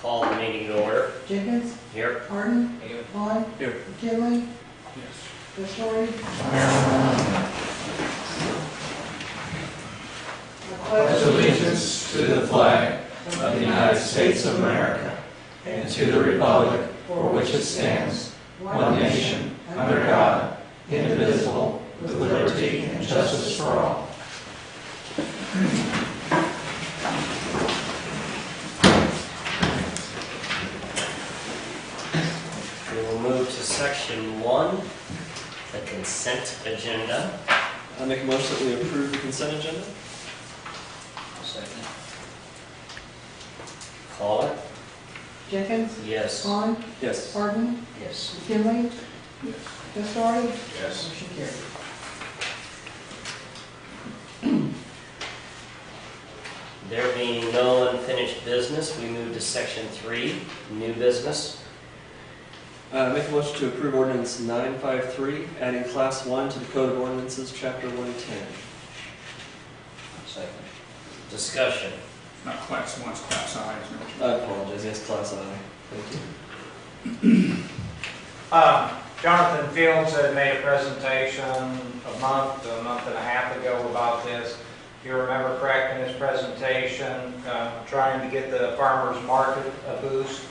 Call the meeting to order. Jenkins, Here. Harden, Here. Vaughn, Here. McKinley, Yes. Story. Pledge allegiance to the flag of the United States of America and to the republic for which it stands, one nation, under God, indivisible, with liberty and justice for all. We will move to section 1, the consent agenda. I make a motion that we approve the consent agenda. Second. Call it. Jenkins, Yes. Vaughn, Yes. Harden, Yes. McKinley, Yes. Story. Yes. Motion carried. There being no unfinished business, we move to section 3, new business. Make a motion to approve ordinance 953, adding class 1 to the Code of Ordinances, chapter 110. Second. Discussion. Not class 1, it's class I, isn't it? I apologize, yes, class I. Thank you. Jonathan Fields had made a presentation a month and a half ago about this. If you remember correct in his presentation, trying to get the farmer's market a boost,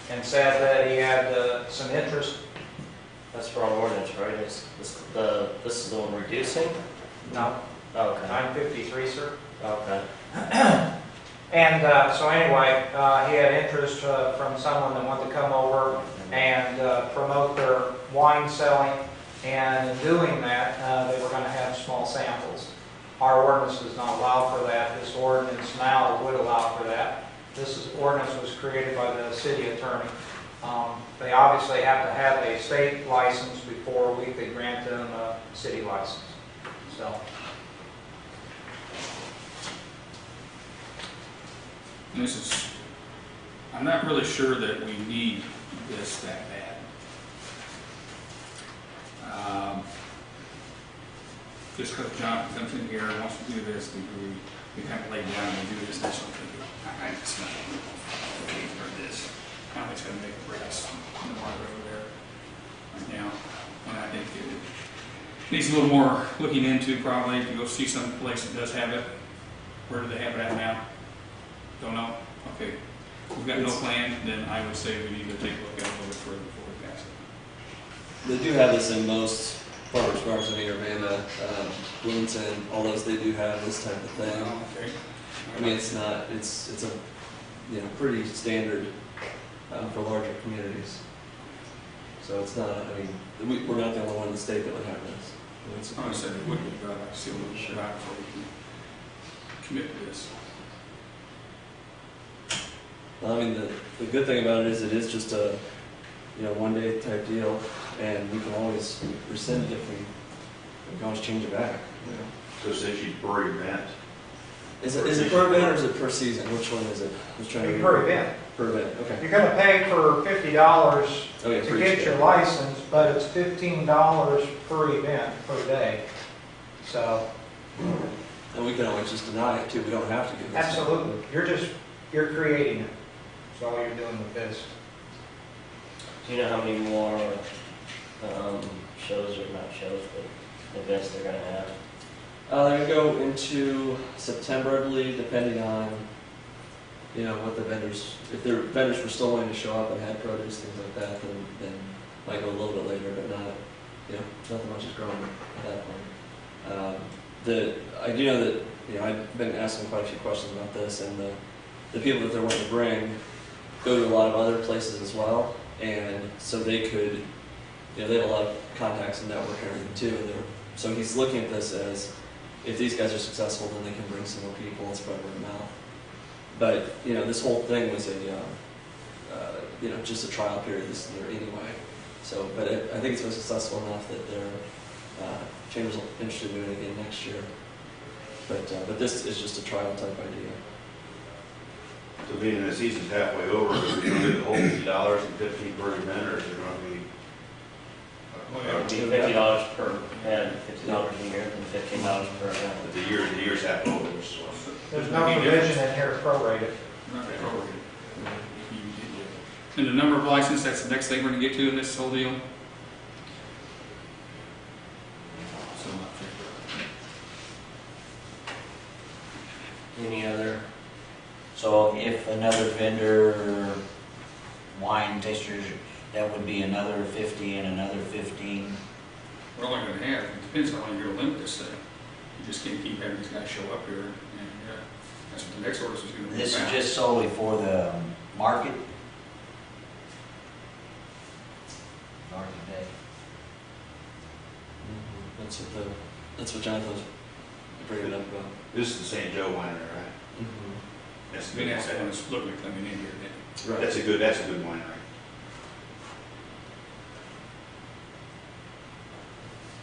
and said that he had some interest. That's for our ordinance, right? This is the one reducing? No, Okay. 953, sir. Okay. And so anyway, he had interest from someone that wanted to come over and promote their wine selling, and in doing that, they were going to have small samples. Our ordinance does not allow for that. This ordinance now would allow for that. This ordinance was created by the city attorney. They obviously have to have a state license before we could grant them a city license. So. This is, I'm not really sure that we need this that bad. Just because Jonathan comes in here and wants to do this, we kind of lay down and do this, that's something. I just not okay for this. Now it's going to make a breaks in the water over there right now. And I think it needs a little more looking into probably to go see some place that does have it. Where do they have it at now? Don't know? Okay. If we've got no plan, then I would say we need to take a look at it a little bit further before we pass it. They do have this in most farmers markets in Urbana, Bloomington, all those, they do have this type of thing. Okay. I mean, it's not, it's a, pretty standard for larger communities. So it's not, I mean, we're not the only one in the state that would have this. It's I said it would be, but I'd like to see a little bit about it before we can commit to this. I mean, the good thing about it is just a, one-day type deal, and we can always rescind it if we can always change it back. So essentially per event? Is it per event or is it per season? Which one is it? I was trying to Per event. Per event, okay. You're going to pay for $50 Oh, yeah, to for get each your day. license, but it's $15 per event per day. So, And we can always just deny it too. We don't have to give this. absolutely, you're creating it. That's all you're doing with this. Do you know how many more shows, or not shows, but events they're going to have? They're going to go into September, I believe, depending on, what the vendors, if their vendors were still wanting to show up and had produce, things like that, then might go a little bit later, but not, nothing much is growing at that point. I do know that, I've been asking quite a few questions about this, and the people that they're wanting to bring go to a lot of other places as well, and so they could, they have a lot of contacts and network and everything too, and so he's looking at this as, if these guys are successful, then they can bring some more people and spread word of mouth. But, this whole thing was just a trial period this year anyway. So, but I think it's been successful enough that their chamber's interested in doing it again next year. But this is just a trial type idea. So being the season's halfway over, are we going to get the whole $50 and $15 per event, or is it going to be? It would be $50 per head, $50 a year, and $15 per event. But the year's half over, so. There's no provision in here prorated. Not prorated. And the number of licenses, that's the next thing we're gonna get to in this whole deal. So, Any other? So if another vendor, wine tasters, that would be another 50 and another 15. we're only gonna have, it depends how long you're gonna limit this thing. You just can't keep having these guys show up here, and that's what the next ordinance is gonna be This is about. just solely for the market? Market day. That's what Jonathan was bringing up about. This is the St. Joe winery, right? That's I a mean, good that's the one one. that's looking at coming in here then. Right. That's a good winery.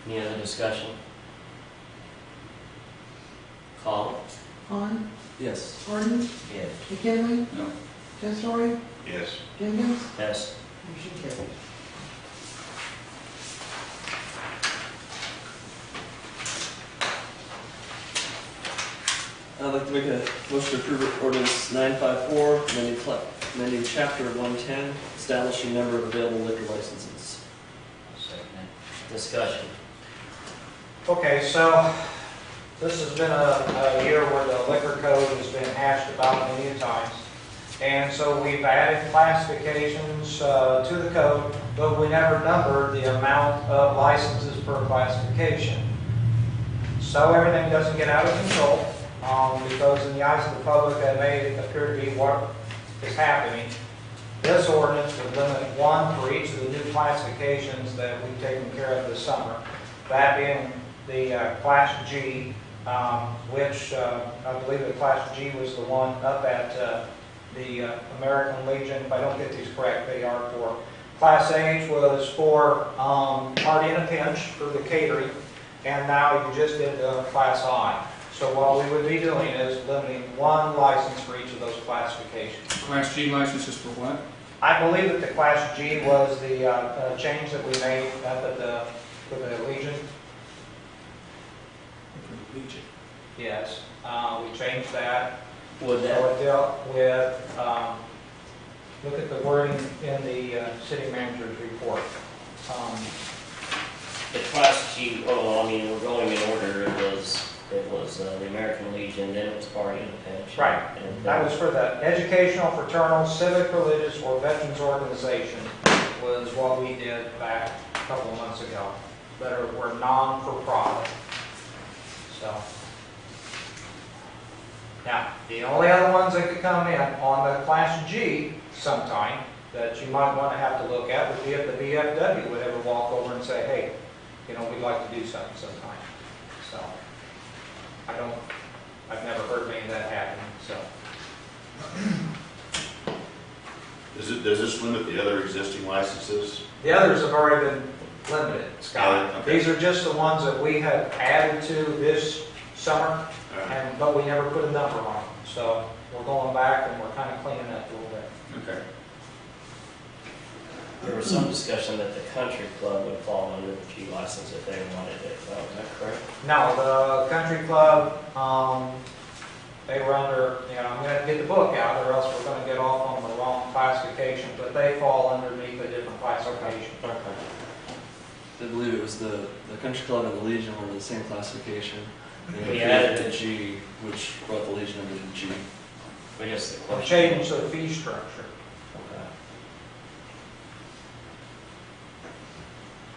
Any other discussion? Call? Han, Yes. Harden, Yes. McKinley, No. Testori, Yes. Jenkins, Yes. motion carries. I'd like to make a motion to approve ordinance 954, amending chapter 110, establishing number of available liquor licenses. Second. Discussion. Okay, so this has been a year where the liquor code has been hashed about many times. And so we've added classifications to the code, but we never numbered the amount of licenses per classification. So everything doesn't get out of control, because in the eyes of the public that may appear to be what is happening. This ordinance would limit one for each of the new classifications that we've taken care of this summer. That being the Class G, which I believe the Class G was the one up at the American Legion. If I don't get these correct, they are for. Class H was for party in a pinch for the catering, and now you just did Class I. So what we would be doing is limiting one license for each of those classifications. Class G licenses for what? I believe that the Class G was the change that we made up at for the Legion. For the Legion. Yes, we changed that. Would So that, it dealt with, look at the wording in the city manager's report. the Class G, well, I mean, we're going in order. It was the American Legion, then it was Party in a Pinch. Right. And That was for the educational, fraternal, civic, religious, or veterans organization was what we did back a couple of months ago. That were non-for-profit. So. Now, the only other ones that could come in on the Class G sometime that you might want to have to look at would be if the VFW would ever walk over and say, hey, we'd like to do something sometime. So, I've never heard any of that happen, so. Does this limit the other existing licenses? The others have already been limited, Scott. Okay. These are just the ones that we have added to this summer, but we never put a number on them. So we're going back and we're kind of cleaning up a little bit. Okay. there was some discussion that the country club would fall under the G license if they wanted it. Is that correct? Now, the country club, they were under, I'm going to get the book out or else we're going to get off on the wrong classification, but they fall underneath a different classification. I believe it was the country club and the Legion were the same classification. And We we added added the G, which brought the Legion under the G. I guess the We're question. changing the fee structure. Okay.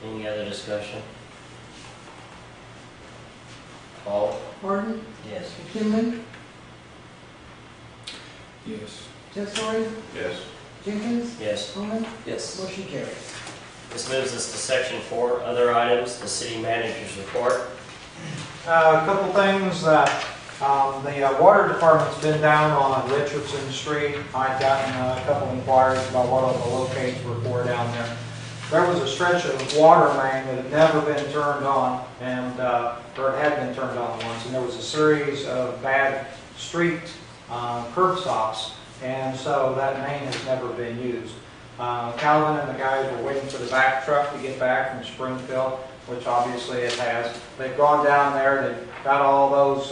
Any other discussion? Call? Harden, Yes. McKinley, Yes. Testori, Yes. Jenkins, Yes. Holman, Yes. motion carries. This moves us to section 4, other items, the city manager's report. A couple things that the water department's been down on Richardson Street. I've gotten a couple inquiries about what all the locates were for down there. There was a stretch of water main that had never been turned on, and or it had been turned on once, and there was a series of bad street curb stops, and so that main has never been used. Calvin and the guys were waiting for the back truck to get back from Springfield, which obviously it has. They've gone down there, they've got all those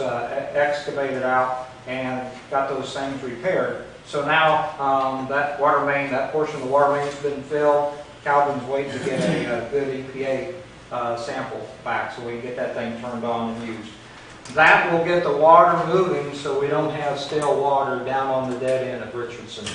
excavated out and got those things repaired. So now, that water main, that portion of the water main's been filled. Calvin's waiting to get a good EPA sample back so we can get that thing turned on and used. That will get the water moving so we don't have stale water down on the dead end of Richardson.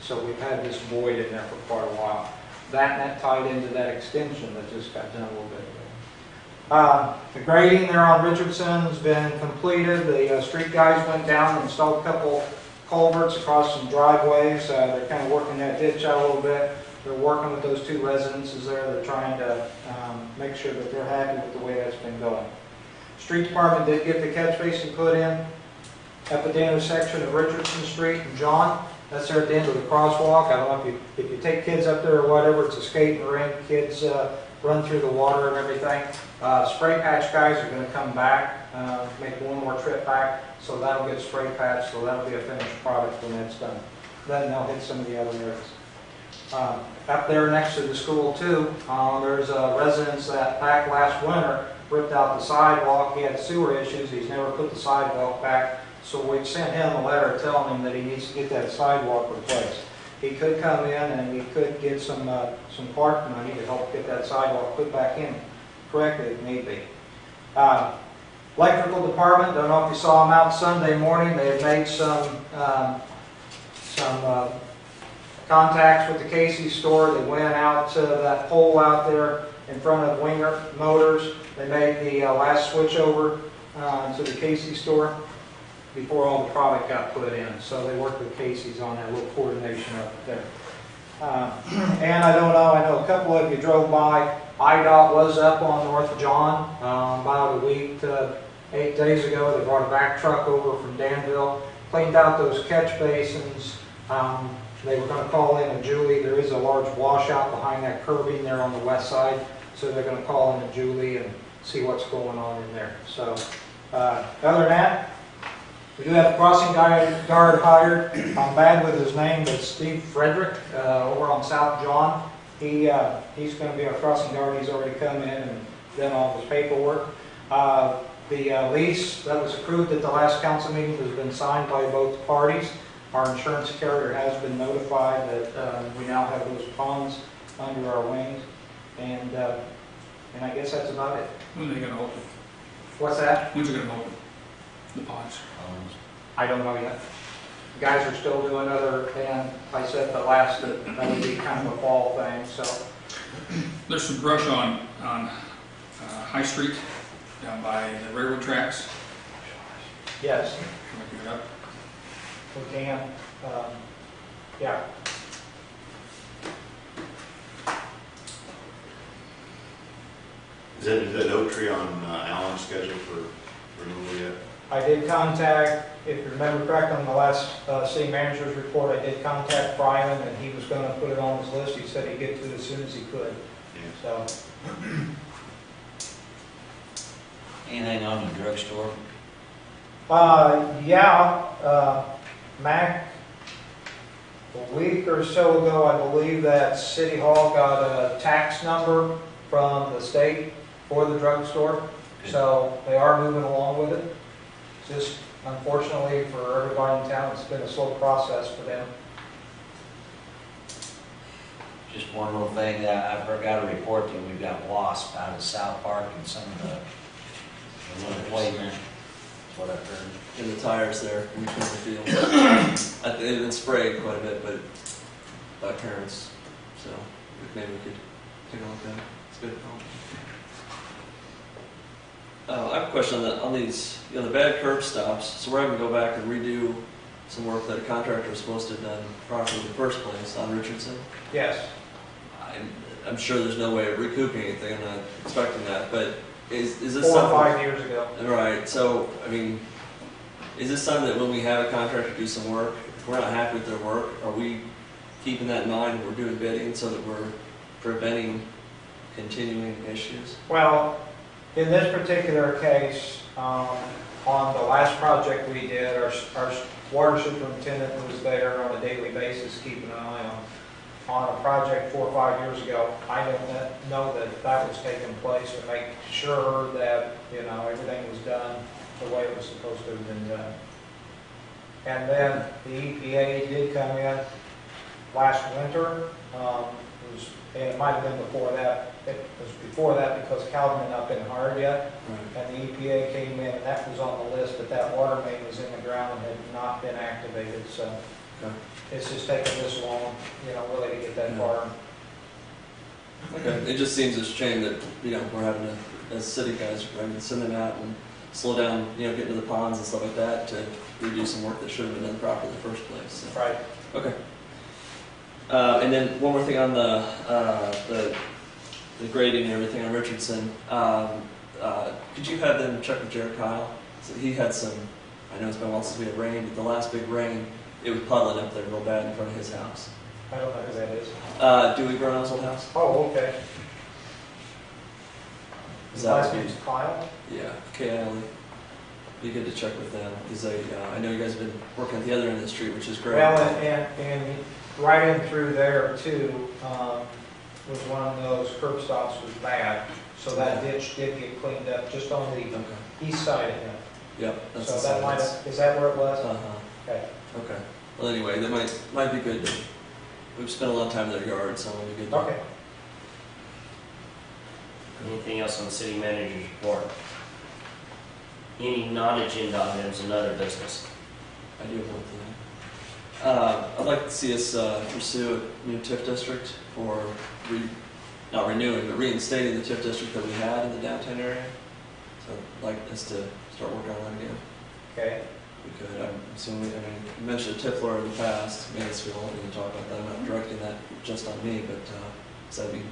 So we've had this void in there for quite a while. That tied into that extension that just got done a little bit ago. The grading there on Richardson has been completed. The street guys went down and installed a couple culverts across some driveways. They're kind of working that ditch out a little bit. They're working with those 2 residences there. They're trying to make sure that they're happy with the way that's been going. Street Department did get the catch basin put in at the intersection of Richardson Street and John. That's there at the end of the crosswalk. I don't know if you take kids up there or whatever, it's a skating rink. Kids run through the water and everything. Spray patch guys are going to come back, make one more trip back, so that'll get spray patched, so that'll be a finished product when that's done. Then they'll hit some of the other areas. Up there next to the school too, there's a residence that back last winter ripped out the sidewalk. He had sewer issues. He's never put the sidewalk back. So we sent him a letter telling him that he needs to get that sidewalk replaced. He could come in and he could get some park money to help get that sidewalk put back in correctly if need be. Electrical department, don't know if you saw them out Sunday morning. They had made some contacts with the Casey store. They went out to that pole out there in front of Winger Motors. They made the last switch over to the Casey store before all the product got put in. So they worked with Casey's on that little coordination up there. And I don't know, I know a couple of you drove by. IDOT was up on North John about a week to 8 days ago. They brought a back truck over from Danville, cleaned out those catch basins. They were going to call in a Julie. There is a large washout behind that curbing there on the west side. So they're going to call in a Julie and see what's going on in there. So other than that, we do have the crossing guard hired. I'm bad with his name, but Steve Frederick over on South John. He's going to be our crossing guard. He's already come in and done all his paperwork. The lease that was approved at the last council meeting has been signed by both parties. Our insurance carrier has been notified that we now have those ponds under our wings, and I guess that's about it. When are they going to open? What's that? When's it going to open? The ponds? I don't know yet. The guys are still doing other, and I said the last that would be kind of a fall thing. So There's some brush on High Street down by the railroad tracks. yes, Can I pick it up? we can. Yeah. Is that oak tree on Allen's schedule for removal yet? I did contact, if you remember correct, on the last city manager's report, I did contact Brian, and he was going to put it on his list. He said he'd get to it as soon as he could. Yeah. So, Anything on the drugstore? Mac, a week or so ago, I believe that City Hall got a tax number from the state for the drugstore. So they are moving along with it. Just unfortunately for everybody in town, it's been a slow process for them. Just one little thing that I forgot to report to you, we've got wasp out of South Park and some of the little playground. That's what I've heard. In the tires there in between the fields. They've been sprayed quite a bit, but by parents. So maybe we could take a look at it. It's good. I have a question on these, the bad curb stops. So we're having to go back and redo some work that a contractor was supposed to have done properly in the first place on Richardson. Yes. I'm sure there's no way of recouping anything. I'm not expecting that, but is this 4 or something? 5 years ago. Right. So I mean, is this something that when we have a contractor do some work, if we're not happy with their work, are we keeping that in mind when we're doing bidding so that we're preventing continuing issues? Well, in this particular case, on the last project we did, our water superintendent was there on a daily basis, keeping an eye on a project 4 or 5 years ago. I didn't know that was taking place to make sure that everything was done the way it was supposed to have been done. And then the EPA did come in last winter. And it might have been before that. It was before that because Calvin had not been hired yet. Right. And the EPA came in, and that was on the list, but that water main was in the ground and had not been activated. So Okay. it's just taken this long, really to get that far. Okay, it just seems a shame that, we're having to, as city guys, we're having to send them out and slow down, get into the ponds and stuff like that to redo some work that should have been done properly in the first place. So. Right. Okay. And then one more thing on the grading and everything on Richardson. Could you have them check with Jared Kyle? So he had some, I know it's been a while since we had rain, but the last big rain, it was puddling up there real bad in front of his house. I don't know who that is. Dewey Brown's old house? Oh, okay. Is His that last would name's Kyle? Yeah, K-I-L-E. Be good to check with them, because I know you guys have been working at the other end of the street, which is great. Well, and right in through there too, was one of those curb stops was bad. So that ditch did get cleaned up just on the Okay. east side of him. Yep, that's So the that side. might have, is that where it was? Uh-huh. Okay. Okay. Well, anyway, that might be good. We've spent a lot of time in their yard, so it'll be good. Okay. Anything else on the city manager's report? Any non-agenda items in other business? I do have one thing. I'd like to see us pursue a new TIF district for not renewing, but reinstating the TIF district that we had in the downtown area. So I'd like us to start working on that again. Okay. We could. I'm assuming, you mentioned TIF lawyer in the past. Mansfield, we can talk about that. I'm not directing that just on me, but so that'd be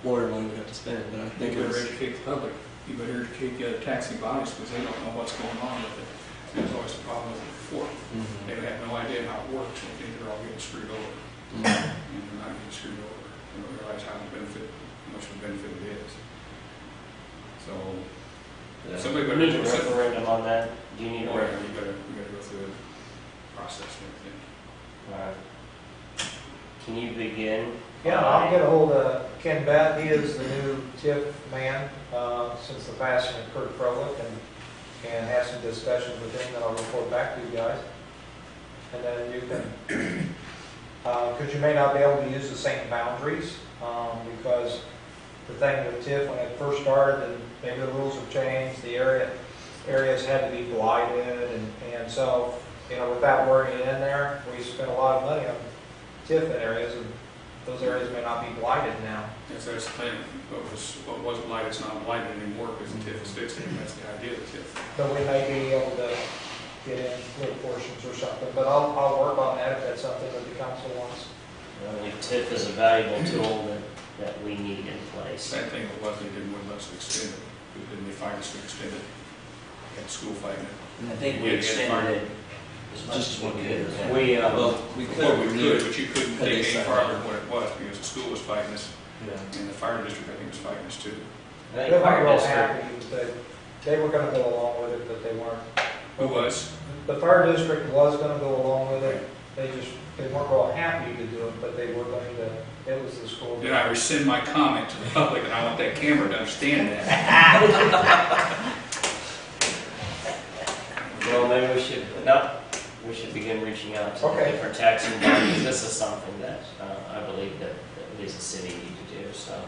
lawyer money we have to spend. But I think You better it's educate the public. You better educate the other taxing bodies because they don't know what's going on with it. There's always a problem with it before. They have no idea how it works. They think they're all getting screwed over. And they're not getting screwed over. They don't realize how much of a benefit it is. So, Yeah. somebody You better need do a something. referendum on that? Do you need a You referendum? better go through the process and everything. Alright. Can you begin? Yeah, I'll get a hold of Ken Batt. He is the new TIF man since the passing of Kurt Froelich, and have some discussions with him that I'll report back to you guys. And then you can, because you may not be able to use the same boundaries, because the thing with TIF, when it first started, and maybe the rules have changed, the areas had to be blighted, and so, with that wording in there, we spent a lot of money on TIF in areas, and those areas may not be blighted now. Yes, that's the thing. What was blighted is not blighted anymore because the TIF is fixed. That's the idea of the TIF. So we may be able to get in little portions or something, but I'll work on that if that's something that the council wants. I believe TIF is a valuable tool that we need in place. Same thing it was, they didn't want us to extend it. Didn't they find us to extend it? Had school fighting it. I think we extended it as much as we could. We, well, we Well, we could. could, but you couldn't Could take any decide. farther than what it was because the school was fighting us Yeah. and the fire district, I think, was fighting us too. I They think weren't fire real district, happy, but they were gonna go along with it, but they weren't. Who was? The fire district was gonna go along with it, they weren't real happy to do it, but they were going to, it was the school. Did I rescind my comment to the public, and I want that camera to understand that. well, maybe we should begin reaching out to Okay. different taxing bodies. This is something that I believe that we as a city need to do, so.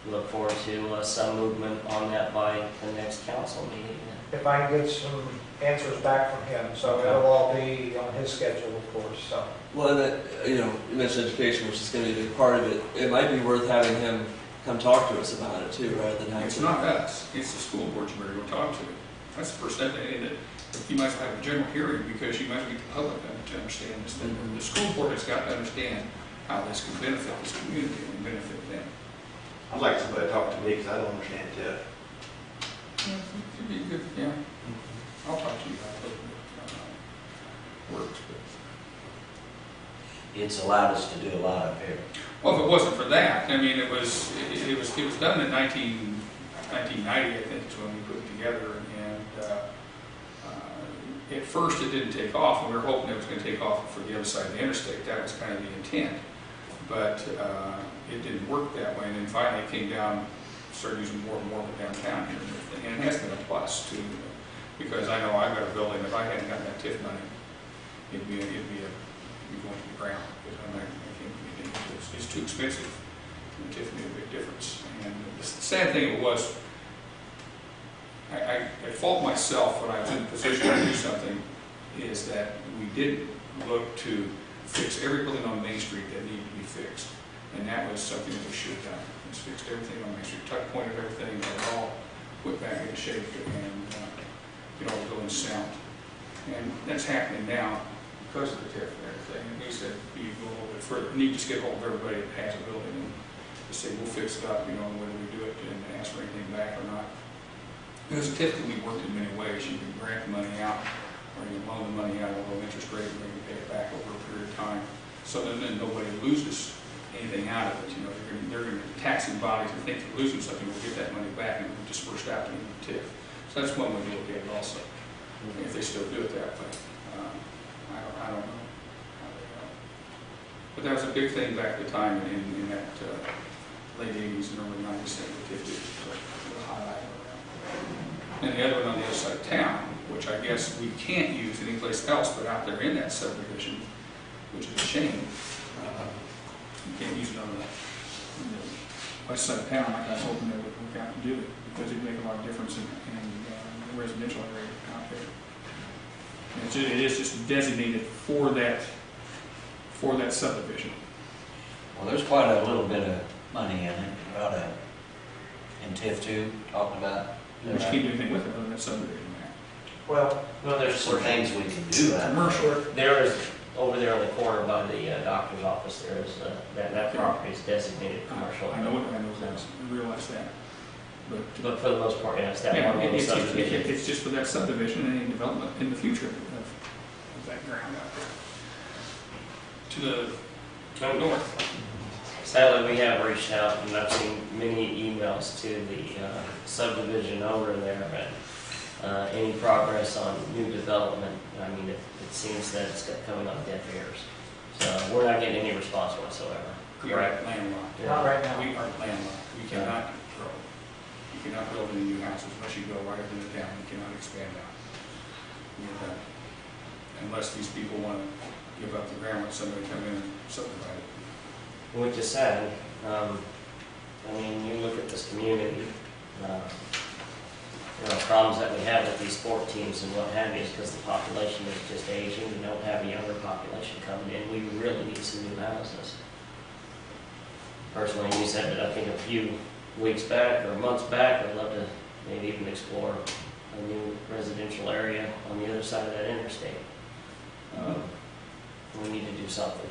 Look forward to some movement on that by the next council meeting. If I can get some answers back from him, so it'll all be on his schedule, of course, so. Well, and that, you mentioned education, which is going to be a big part of it. It might be worth having him come talk to us about it too, rather than having. It's not us, it's the school board you better go talk to. That's the first step, and you must have a general hearing because you must get the public to understand this. Mhm. The school board has got to understand how this can benefit this community and benefit them. I'd like somebody to talk to me because I don't understand TIF. It'd be good, yeah. I'll talk to you about it. Works, but. It's allowed us to do a lot up here. Well, if it wasn't for that, I mean, it was done in 1990, I think, is when we put it together, and at first it didn't take off, and we were hoping it was going to take off for the other side of the interstate. That was kind of the intent, but it didn't work that way, and then finally it came down, started using more and more of it downtown here, and it has been a plus to Because I know I've got a building, if I hadn't gotten that TIF money, it'd be going to the ground. Because it's too expensive. And TIF made a big difference. And the sad thing was, I fault myself when I was in a position to do something, is that we didn't look to fix every building on Main Street that needed to be fixed. And that was something that we should have done. We fixed everything on Main Street, tuck pointed everything, and it all put back into shape and get all the buildings sound. And that's happening now because of the TIF and everything. It needs to be a little bit further. We need to just get hold of everybody that has a building and just say, we'll fix it up, whether we do it and ask for anything back or not. Because TIF can be worked in many ways. You can grant the money out, or you can loan the money out at a low interest rate, and you can pay it back over a period of time. So then nobody loses anything out of it. They're going to be taxing bodies and think they're losing something, will get that money back and dispersed out to the TIF. So that's one way to look at it also, if they still do it that way. I don't know. But that was a big thing back at the time in that late 80s and early 90s that the TIF did a highlight around. And the other one on the other side of town, which I guess we can't use anyplace else but out there in that subdivision, which is a shame. You can't use it on the west side of town like I was hoping they would work out to do it, because it'd make a lot of difference in the residential area out there. And it is just designated for that subdivision. Well, there's quite a little bit of money in it, in TIF too, talking about. We just can't do anything with it other than that subdivision there. Well, Well, there's Some things we can do. Commercial. There is, over there on the corner by the doctor's office, there is, that property is designated commercial. I know that. I realize that. But for the most part, yeah, it's that Yeah, one little it's subdivision. just for that subdivision and any development in the future of that ground out there. To the north. Sadly, we have reached out, and I've seen many emails to the subdivision owner there, and any progress on new development, I mean, it seems that it's coming on deaf ears. So we're not getting any response whatsoever. We are landlocked. not right now. We are landlocked. We cannot grow. You cannot build any new houses unless you go right up into town. You cannot expand out. Unless these people want to give up the ground, let somebody come in and subdivide it. Which is sad. I mean, you look at this community, problems that we have with these sport teams and what have you is because the population is just aging. We don't have a younger population coming in. We really need some new houses. Personally, you said that I think a few weeks back or months back, I'd love to maybe even explore a new residential area on the other side of that interstate. We need to do something.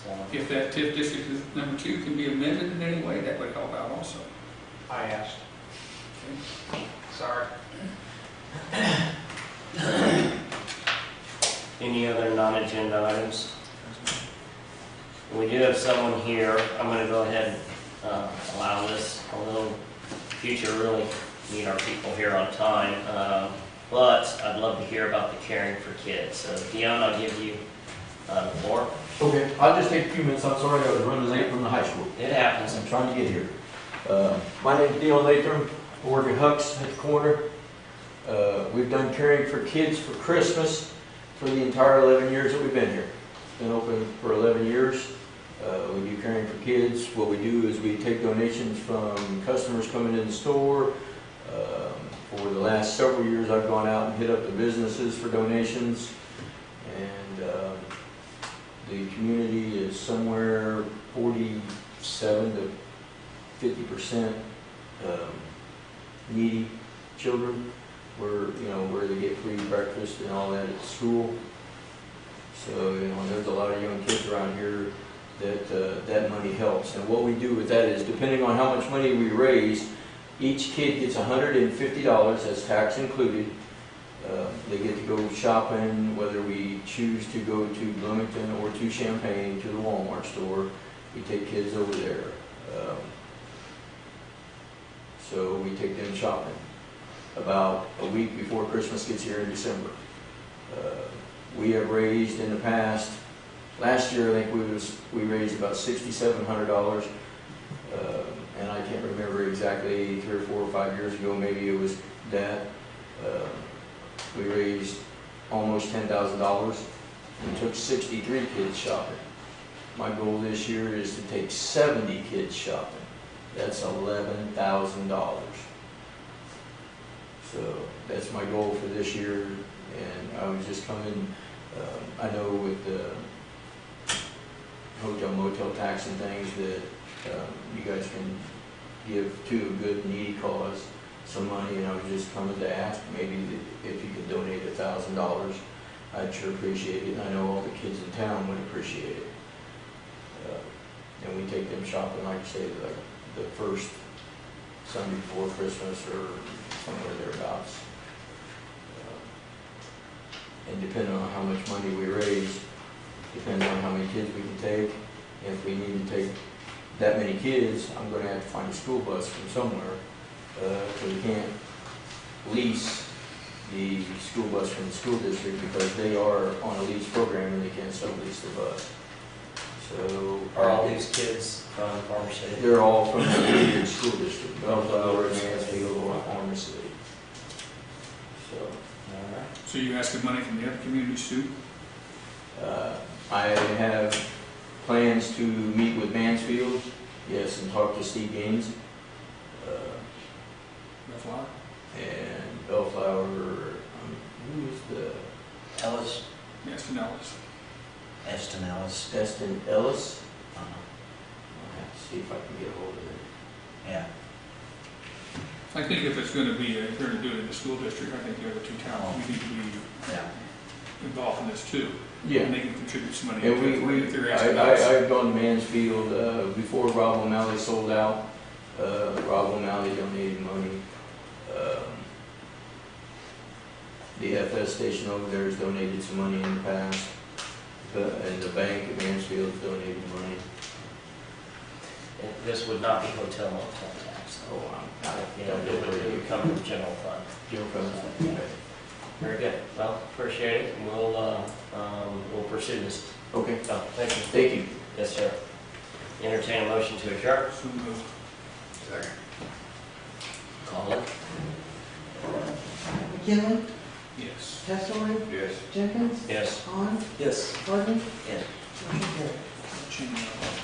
So, If that TIF district number 2 can be amended in any way, that would help out also. I asked. Sorry. any other non-agenda items? We do have someone here. I'm going to go ahead and allow this, although future really need our people here on time. But I'd love to hear about the Caring for Kids. So Dion, I'll give you the floor. Okay, I'll just take a few minutes. I'm sorry I was running late from the high school. It happens. I'm trying to get here. My name's Dion Latham. I work at Huck's at the corner. We've done Caring for Kids for Christmas for the entire 11 years that we've been here. It's been open for 11 years. We do Caring for Kids. What we do is we take donations from customers coming in the store. For the last several years, I've gone out and hit up the businesses for donations. And the community is somewhere 47 to 50% needy children, where they get free breakfast and all that at school. So there's a lot of young kids around here that money helps. And what we do with that is, depending on how much money we raise, each kid gets $150, that's tax included. They get to go shopping, whether we choose to go to Bloomington or to Champaign, to the Walmart store. We take kids over there. So we take them shopping about a week before Christmas gets here in December. We have raised in the past, last year I think we raised about $6,700. And I can't remember exactly, 3 or 4 or 5 years ago, maybe it was that. We raised almost $10,000 and took 63 kids shopping. My goal this year is to take 70 kids shopping. That's $11,000. So that's my goal for this year, and I was just coming, I know with the hotel motel tax and things that you guys can give to a good needy cause some money, and I was just coming to ask maybe if you could donate $1,000. I'd sure appreciate it, and I know all the kids in town would appreciate it. And we take them shopping, like I say, like the first Sunday before Christmas or somewhere thereabouts. And depending on how much money we raise, depends on how many kids we can take. And if we need to take that many kids, I'm gonna have to find a school bus from somewhere. So we can't lease the school bus from the school district because they are on a lease program and they can't sublease the bus. So. Are all these kids from Farmer City? They're all from the Union School District, Bellflower, Mansfield, or Farmer City. So, All right. So you asking money from the other communities too? I have plans to meet with Mansfield, yes, and talk to Steve Gaines. Bellflower? And Bellflower, who is the, Ellis, Yes, to Ellis. Eston Ellis. Destin Ellis? Uh-huh. I'll have to see if I can get a hold of him. Yeah. I think if it's gonna be, if you're gonna do it in the school district, I think the other two towns, we need to be Yeah. involved in this too. Yeah. And they can contribute some money. And if they're asking us. I've gone to Mansfield, before Rob O'Malley sold out, Rob O'Malley donated money. The FS station over there has donated some money in the past, and the bank at Mansfield has donated money. And this would not be hotel motel tax. Oh, You know, it would come from general fund. Okay. Very good. Well, appreciate it. And we'll pursue this. Okay, So, thank you. thank you. Yes, sir. Entertain a motion to adjourn. So moved. Second. Call it. McKinley, Yes. Testori, Yes. Jenkins, Yes. Han, Yes. Gardner, Yes. motion carried. Change.